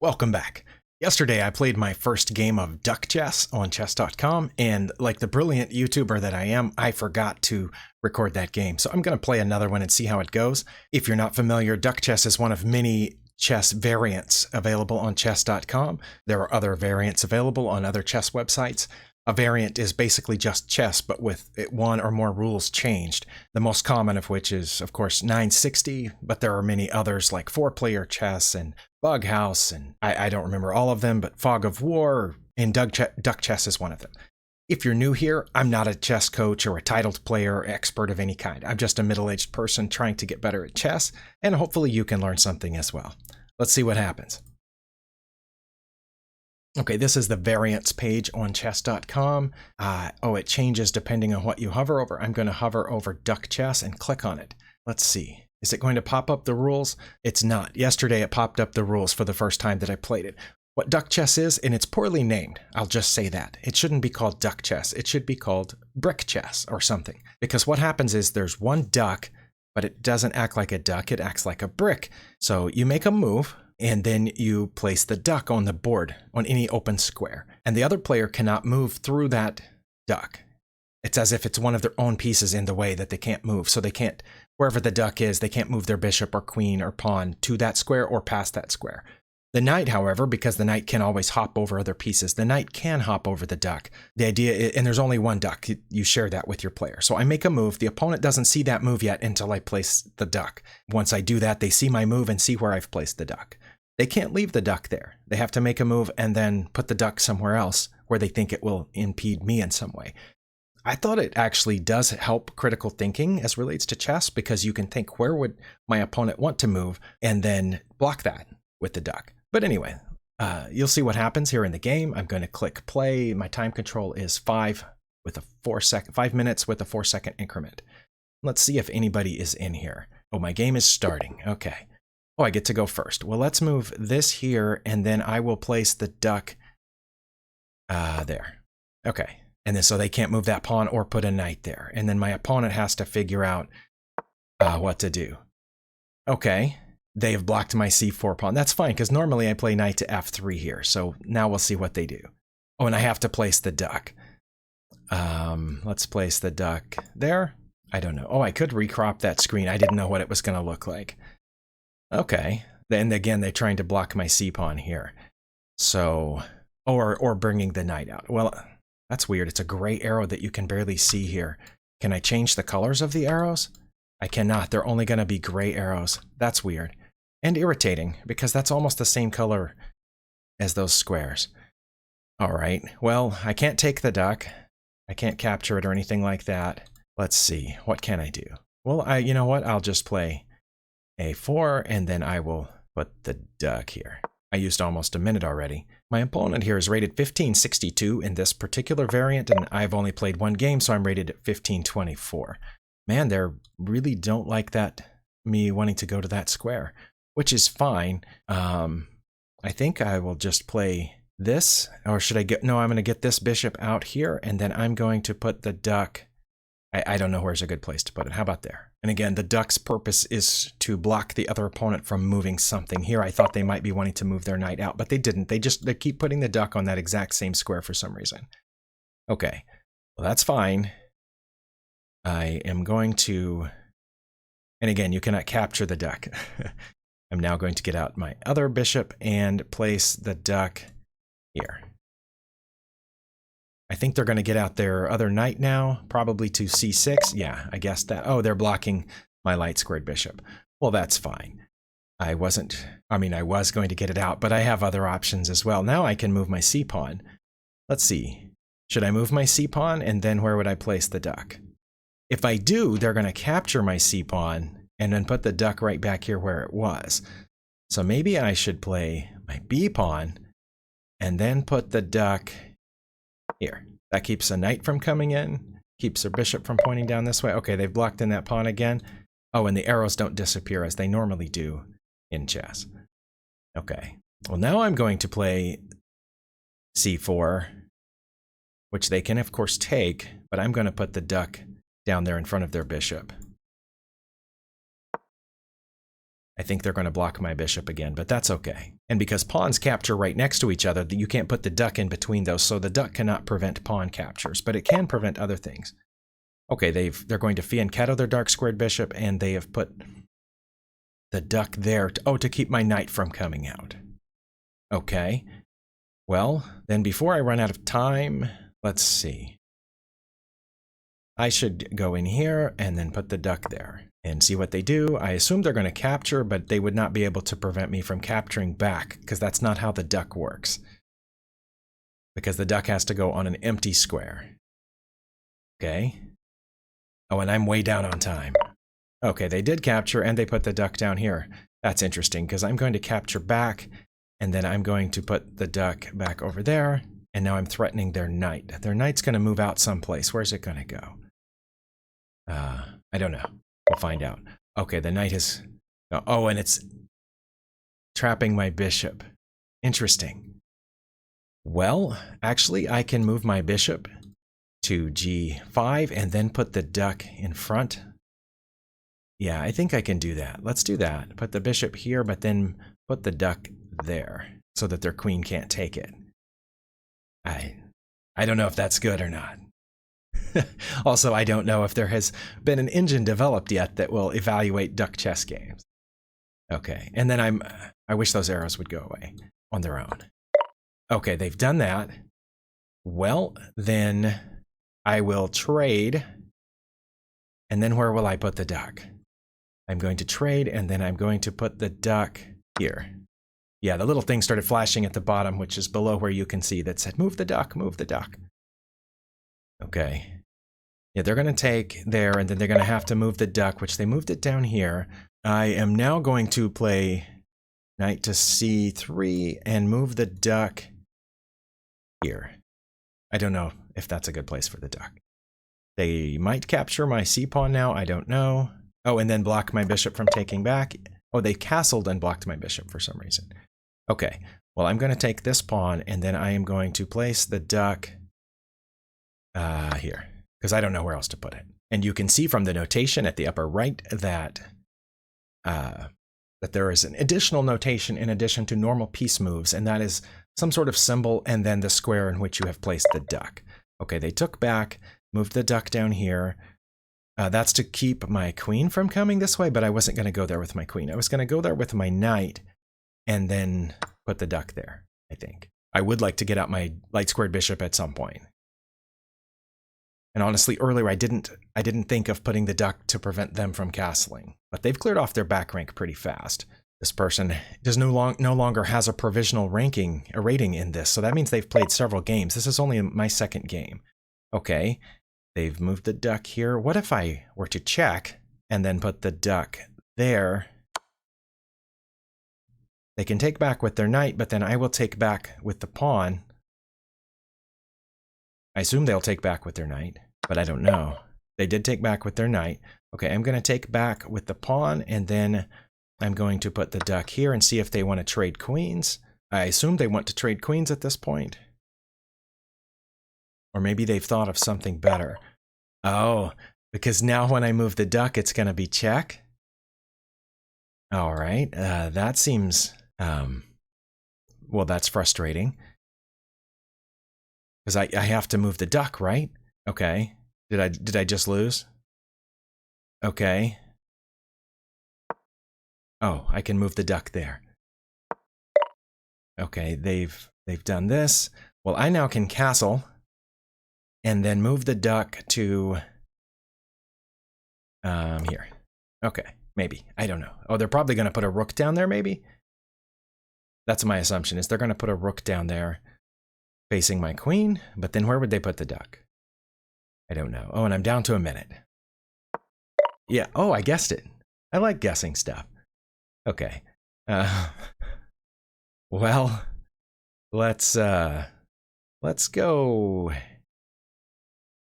Welcome back. Yesterday I played my first game of duck chess on chess.com, and like the brilliant YouTuber that I am, I forgot to record that game. So I'm going to play another one and see how it goes. If you're not familiar, duck chess is one of many chess variants available on chess.com. There are other variants available on other chess websites. A variant is basically just chess, but with one or more rules changed. The most common of which is, of course, 960, but there are many others like 4-player chess and Bug House, and I don't remember all of them, but Fog of War and duck chess is one of them. If you're new here, I'm not a chess coach or a titled player or expert of any kind. I'm just a middle-aged person trying to get better at chess, and hopefully you can learn something as well. Let's see what happens. Okay, this is the variants page on chess.com. It changes depending on what you hover over. I'm going to hover over duck chess and click on it. Let's see. Is it going to pop up the rules? It's not. Yesterday it popped up the rules for the first time that I played it. What duck chess is, and it's poorly named, I'll just say that. It shouldn't be called duck chess. It should be called brick chess or something. Because what happens is there's one duck, but it doesn't act like a duck, it acts like a brick. So you make a move, and then you place the duck on the board on any open square. And the other player cannot move through that duck. It's as if it's one of their own pieces in the way that they can't move. So they can't, wherever the duck is, they can't move their bishop or queen or pawn to that square or past that square. The knight, however, because the knight can always hop over other pieces, the knight can hop over the duck. The idea is, and there's only one duck, you share that with your player. So I make a move, the opponent doesn't see that move yet until I place the duck. Once I do that, they see my move and see where I've placed the duck. They can't leave the duck there. They have to make a move and then put the duck somewhere else where they think it will impede me in some way. I thought it actually does help critical thinking as relates to chess, because you can think, where would my opponent want to move, and then block that with the duck. But anyway, you'll see what happens here in the game. I'm going to click play. My time control is 5 minutes with a 4-second increment. Let's see if anybody is in here. Oh, my game is starting. Okay. Oh, I get to go first. Well, let's move this here, and then I will place the duck there. Okay. And then so they can't move that pawn or put a knight there. And then my opponent has to figure out what to do. Okay. They have blocked my c4 pawn. That's fine, because normally I play knight to f3 here. So now we'll see what they do. Oh, and I have to place the duck. Let's place the duck there. I don't know. Oh, I could recrop that screen. I didn't know what it was going to look like. Okay. Then again, they're trying to block my c-pawn here. So, or bringing the knight out. Well, that's weird. It's a gray arrow that you can barely see here. Can I change the colors of the arrows? I cannot. They're only going to be gray arrows. That's weird. And irritating, because that's almost the same color as those squares. All right. Well, I can't take the duck. I can't capture it or anything like that. Let's see. What can I do? Well, you know what? I'll just play a4, and then I will put the duck here. I used almost a minute already. My opponent here is rated 1562 in this particular variant, and I've only played one game, so I'm rated at 1524. Man, they really don't like that, me wanting to go to that square, which is fine. I think I will just play this, or should I get, no, I'm going to get this bishop out here, and then I'm going to put the duck, I don't know where's a good place to put it. How about there? And again, the duck's purpose is to block the other opponent from moving something. Here, I thought they might be wanting to move their knight out, but they didn't. They keep putting the duck on that exact same square for some reason. Okay, well, that's fine. I am going to, and again, you cannot capture the duck. I'm now going to get out my other bishop and place the duck here. I think they're going to get out their other knight now, probably to c6. Yeah, I guess that. Oh, they're blocking my light squared bishop. Well, that's fine. I was going to get it out, but I have other options as well. Now I can move my c-pawn. Let's see. Should I move my c-pawn, and then where would I place the duck? If I do, they're going to capture my c-pawn and then put the duck right back here where it was. So maybe I should play my b-pawn and then put the duck here. That keeps a knight from coming in, keeps their bishop from pointing down this way. Okay, they've blocked in that pawn again. Oh, and the arrows don't disappear as they normally do in chess. Okay, well, now I'm going to play c4, which they can, of course, take, but I'm going to put the duck down there in front of their bishop. I think they're going to block my bishop again, but that's okay. And because pawns capture right next to each other, you can't put the duck in between those, so the duck cannot prevent pawn captures, but it can prevent other things. Okay, they're going to fianchetto their dark squared bishop, and they have put the duck there to keep my knight from coming out. Okay. Well, then before I run out of time, let's see. I should go in here and then put the duck there and see what they do. I assume they're going to capture, but they would not be able to prevent me from capturing back, because that's not how the duck works. Because the duck has to go on an empty square. Okay. Oh, and I'm way down on time. Okay, they did capture, and they put the duck down here. That's interesting, because I'm going to capture back, and then I'm going to put the duck back over there, and now I'm threatening their knight. Their knight's going to move out someplace. Where's it going to go? I don't know. We'll find out. Okay, the knight is... Oh, and it's trapping my bishop. Interesting. Well, actually, I can move my bishop to g5 and then put the duck in front. Yeah, I think I can do that. Let's do that. Put the bishop here, but then put the duck there so that their queen can't take it. I don't know if that's good or not. Also, I don't know if there has been an engine developed yet that will evaluate duck chess games. Okay, and then I wish those arrows would go away on their own. Okay, they've done that. Well, then I will trade. And then where will I put the duck? I'm going to trade, and then I'm going to put the duck here. Yeah, the little thing started flashing at the bottom, which is below where you can see that said, move the duck, move the duck. Okay. Yeah, they're going to take there, and then they're going to have to move the duck, which they moved it down here. I am now going to play knight to c3 and move the duck here. I don't know if that's a good place for the duck. They might capture my c-pawn now, I don't know. Oh, and then block my bishop from taking back. Oh, they castled and blocked my bishop for some reason. Okay, well, I'm going to take this pawn, and then I am going to place the duck here, because I don't know where else to put it. And you can see from the notation at the upper right that there is an additional notation in addition to normal piece moves, and that is some sort of symbol and then the square in which you have placed the duck. Okay, they took back, moved the duck down here. That's to keep my queen from coming this way, but I wasn't going to go there with my queen. I was going to go there with my knight and then put the duck there, I think. I would like to get out my light squared bishop at some point. And honestly, earlier I didn't think of putting the duck to prevent them from castling, but they've cleared off their back rank pretty fast. This person does no longer has a provisional rating in this, so that means they've played several games. This is only my second game. Okay, they've moved the duck here. What if I were to check and then put the duck there? They can take back with their knight, but then I will take back with the pawn. I assume they'll take back with their knight, but I don't know. They did take back with their knight. Okay, I'm going to take back with the pawn, and then I'm going to put the duck here and see if they want to trade queens. I assume they want to trade queens at this point. Or maybe they've thought of something better. Oh, because now when I move the duck, it's going to be check. All right, that seems, well, that's frustrating. Because I have to move the duck, right? Okay. Did I just lose? Okay. Oh, I can move the duck there. Okay, they've done this. Well, I now can castle and then move the duck to here. Okay, maybe. I don't know. Oh, they're probably going to put a rook down there, maybe? That's my assumption, is they're going to put a rook down there facing my queen, but then where would they put the duck? I don't know. Oh, and I'm down to a minute. Yeah, oh, I guessed it. I like guessing stuff. Okay. Well, let's go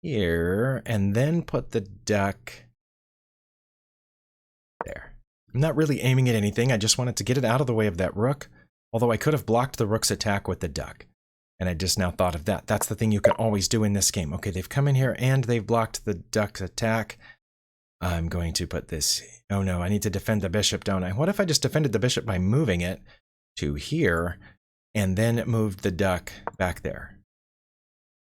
here and then put the duck there. I'm not really aiming at anything. I just wanted to get it out of the way of that rook, although I could have blocked the rook's attack with the duck. And I just now thought of that. That's the thing you can always do in this game. Okay, they've come in here and they've blocked the duck's attack. I'm going to put this... Oh no, I need to defend the bishop, don't I? What if I just defended the bishop by moving it to here and then moved the duck back there?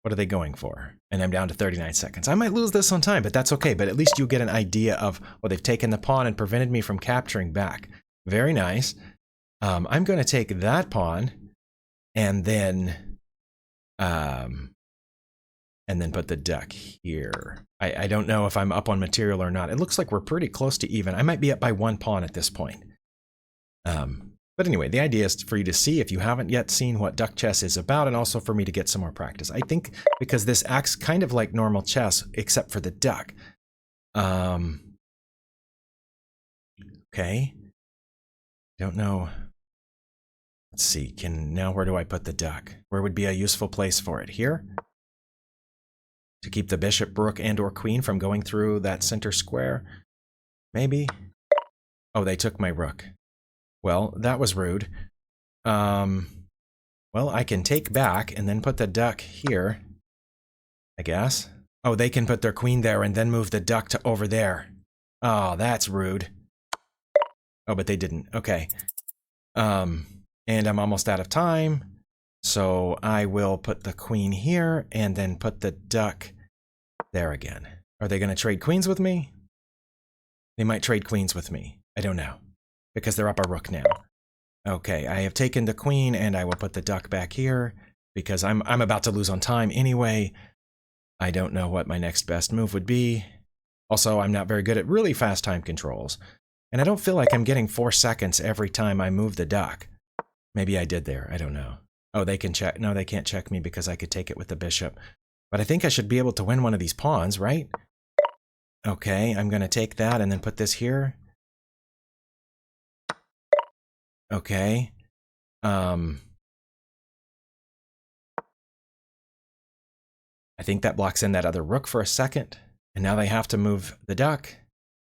What are they going for? And I'm down to 39 seconds. I might lose this on time, but that's okay. But at least you get an idea of, well, they've taken the pawn and prevented me from capturing back. Very nice. I'm going to take that pawn and then put the duck here. I don't know if I'm up on material or not. It looks like we're pretty close to even. I might be up by 1 pawn at this point. But anyway, the idea is for you to see if you haven't yet seen what duck chess is about, and also for me to get some more practice. I think because this acts kind of like normal chess, except for the duck. Okay. Don't know. Let's see. Now where do I put the duck? Where would be a useful place for it? Here? To keep the bishop, rook, and or queen from going through that center square? Maybe? Oh, they took my rook. Well, that was rude. Well, I can take back and then put the duck here, I guess. Oh, they can put their queen there and then move the duck to over there. Oh, that's rude. Oh, but they didn't. Okay. And I'm almost out of time. So I will put the queen here and then put the duck there again. Are they going to trade queens with me? They might trade queens with me. I don't know. Because they're up a rook now. Okay, I have taken the queen and I will put the duck back here because I'm about to lose on time anyway. I don't know what my next best move would be. Also, I'm not very good at really fast time controls. And I don't feel like I'm getting 4 seconds every time I move the duck. Maybe I did there, I don't know. Oh, they can check. No, they can't check me because I could take it with the bishop. But I think I should be able to win one of these pawns, right? Okay, I'm going to take that and then put this here. Okay. I think that blocks in that other rook for a second. And now they have to move the duck.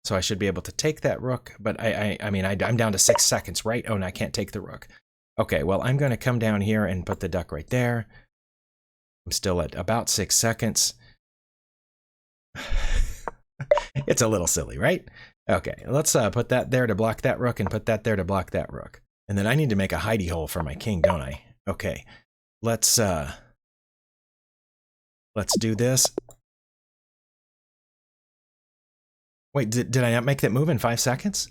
So I should be able to take that rook. But I'm down to 6 seconds, right? Oh, and I can't take the rook. Okay, well, I'm going to come down here and put the duck right there. I'm still at about 6 seconds. It's a little silly, right? Okay, let's put that there to block that rook and put that there to block that rook. And then I need to make a hidey hole for my king, don't I? Okay, let's do this. Wait, did I not make that move in 5 seconds?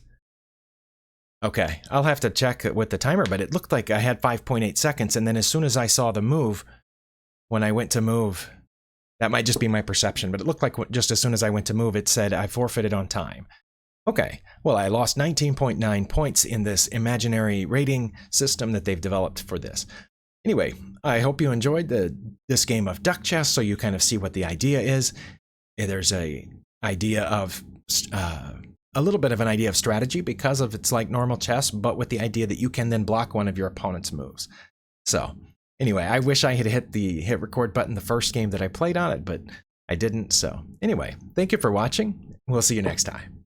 Okay, I'll have to check with the timer, but it looked like I had 5.8 seconds, and then as soon as I saw the move, when I went to move, that might just be my perception, but it looked like just as soon as I went to move, it said I forfeited on time. Okay, well, I lost 19.9 points in this imaginary rating system that they've developed for this. Anyway, I hope you enjoyed this game of duck chess, so you kind of see what the idea is. There's a idea of a little bit of an idea of strategy because of it's like normal chess, but with the idea that you can then block one of your opponent's moves. So anyway, I wish I had hit the hit record button the first game that I played on it, but I didn't. So anyway, thank you for watching. We'll see you next time.